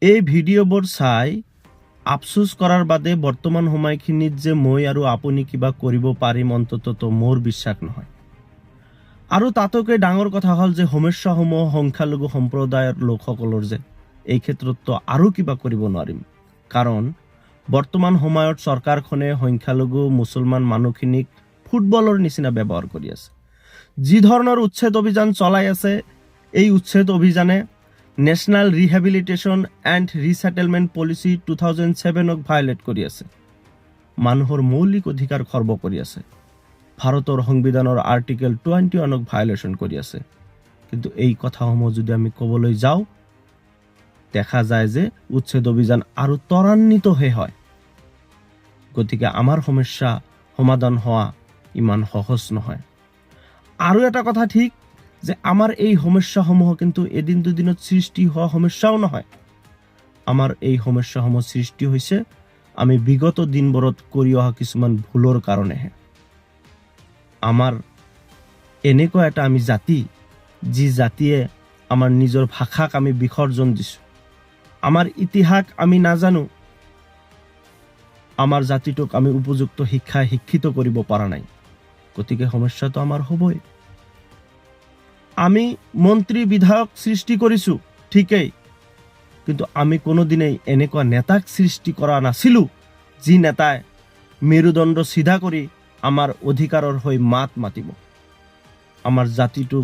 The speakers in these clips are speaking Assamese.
এই ভিডিঅ'বোৰ চাই আফচোচ কৰাৰ বাদে বৰ্তমান সময়খিনিত যে মই আৰু আপুনি কিবা কৰিব পাৰিম অন্ততঃ মোৰ বিশ্বাস নহয়। আৰু তাতকৈ ডাঙৰ কথা হ'ল যে সমস্যাসমূহ সংখ্যালঘু সম্প্ৰদায়ৰ লোকসকলৰ যে এই ক্ষেত্ৰতো আৰু কিবা কৰিব নোৱাৰিম, কাৰণ বৰ্তমান সময়ত চৰকাৰখনে সংখ্যালঘু মুছলমান মানুহখিনিক ফুটবলৰ নিচিনা ব্যৱহাৰ কৰি আছে। যি ধৰণৰ উচ্ছেদ অভিযান চলাই আছে, এই উচ্ছেদ অভিযানে national rehabilitation and resettlement policy 2007ক ভায়োলেট কৰি আছে, মানুহৰ মৌলিক অধিকাৰ খৰ্ব কৰি আছে, ভাৰতৰ সংবিধানৰ আৰ্টিকেল 21ক ভায়োলেশ্যন কৰি আছে। কিন্তু এই কথাসমূহ যদি আমি ক'বলৈ যাওঁ, দেখা যায় যে উচ্ছেদ অভিযান আৰু ত্বৰান্বিতহে হয়। গতিকে আমাৰ সমস্যা সমাধান হোৱা ইমান সহজ নহয়। আৰু এটা কথা ঠিক যে আমাৰ এই সমস্যাসমূহ কিন্তু এদিন দুদিনত সৃষ্টি হোৱা সমস্যাও নহয়। আমাৰ এই সমস্যাসমূহ সৃষ্টি হৈছে আমি বিগত দিনবোৰত কৰি অহা কিছুমান ভুলৰ কাৰণেহে। আমাৰ এনেকুৱা এটা আমি জাতি, যি জাতিয়ে আমাৰ নিজৰ ভাষাক আমি বিসৰ্জন দিছোঁ, আমাৰ ইতিহাস আমি নাজানো, আমাৰ জাতিটোক আমি উপযুক্ত শিক্ষাই শিক্ষিত কৰিব পৰা নাই। গতিকে সমস্যাটো আমাৰ হ'বই। আমি মন্ত্ৰী বিধায়ক সৃষ্টি কৰিছোঁ ঠিকেই, কিন্তু আমি কোনোদিনেই এনেকুৱা নেতাক সৃষ্টি কৰা নাছিলোঁ যি নেতাই মেৰুদণ্ড চিধা কৰি আমাৰ অধিকাৰৰ হৈ মাত মাতিব। আমাৰ জাতিটো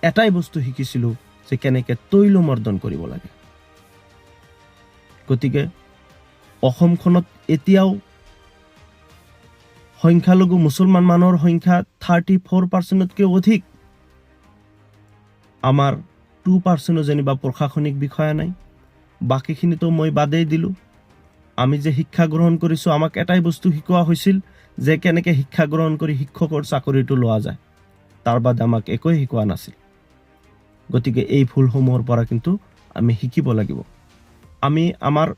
এটাই বস্তু শিকিছিলোঁ যে কেনেকৈ তৈলমৰ্দন কৰিব লাগে। গতিকে অসমখনত এতিয়াও সংখ্যালঘু মুছলমান মানুহৰ সংখ্যা 34%তকৈ অধিক। আমাৰ 2% যেনিবা প্ৰশাসনিক বিষয়া নাই, বাকীখিনিতো মই বাদেই দিলোঁ। আমি যে শিক্ষা গ্ৰহণ কৰিছোঁ, আমাক এটাই বস্তু শিকোৱা হৈছিল যে কেনেকৈ শিক্ষা গ্ৰহণ কৰি শিক্ষকৰ চাকৰিটো লোৱা যায়, তাৰ বাদে আমাক একোৱেই শিকোৱা নাছিল। গতিকে এই ভুলসমূহৰ পৰা কিন্তু আমি শিকিব লাগিব। আমি আমাৰ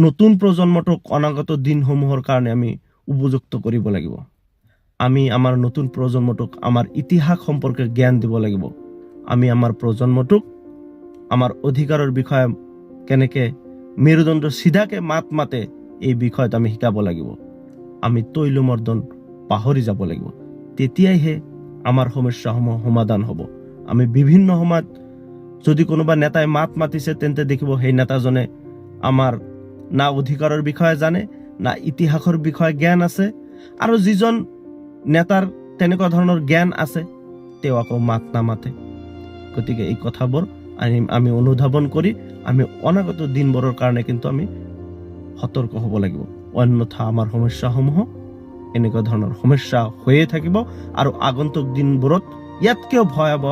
নতুন প্ৰজন্মটোক অনাগত দিনসমূহৰ কাৰণে আমি উপযুক্ত কৰিব লাগিব। আমি আমাৰ নতুন প্ৰজন্মটোক আমাৰ ইতিহাস সম্পৰ্কে জ্ঞান দিব লাগিব। আমি আমাৰ প্ৰজন্মটোক আমাৰ অধিকাৰৰ বিষয়ে কেনেকৈ মেৰুদণ্ড চিধাকৈ মাত মাতে এই বিষয়ত আমি শিকাব লাগিব। আমি তৈলমৰ্দন পাহৰি যাব লাগিব, তেতিয়াইহে আমাৰ সমস্যাসমূহ সমাধান হ'ব। আমি বিভিন্ন সময়ত যদি কোনোবা নেতাই মাত মাতিছে, তেন্তে দেখিব সেই নেতাজনে আমাৰ না অধিকাৰৰ বিষয়ে জানে, না ইতিহাসৰ বিষয়ে জ্ঞান আছে, আৰু যিজন নেতাৰ তেনেকুৱা ধৰণৰ জ্ঞান আছে তেওঁ আকৌ মাত নামাতে। গতিকে এই কথাবোৰ আমি অনুধাৱন কৰি আমি অনাগত দিনবোৰৰ কাৰণে কিন্তু আমি সতৰ্ক হ'ব লাগিব। অন্যথা আমাৰ সমস্যাসমূহ এনেকুৱা ধৰণৰ সমস্যা হৈয়ে থাকিব, আৰু আগন্তুক দিনবোৰত ইয়াতকৈও ভয়াৱহ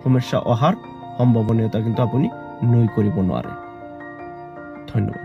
সমস্যা অহাৰ সম্ভাৱনীয়তা কিন্তু আপুনি নুই কৰিব নোৱাৰে। ধন্যবাদ।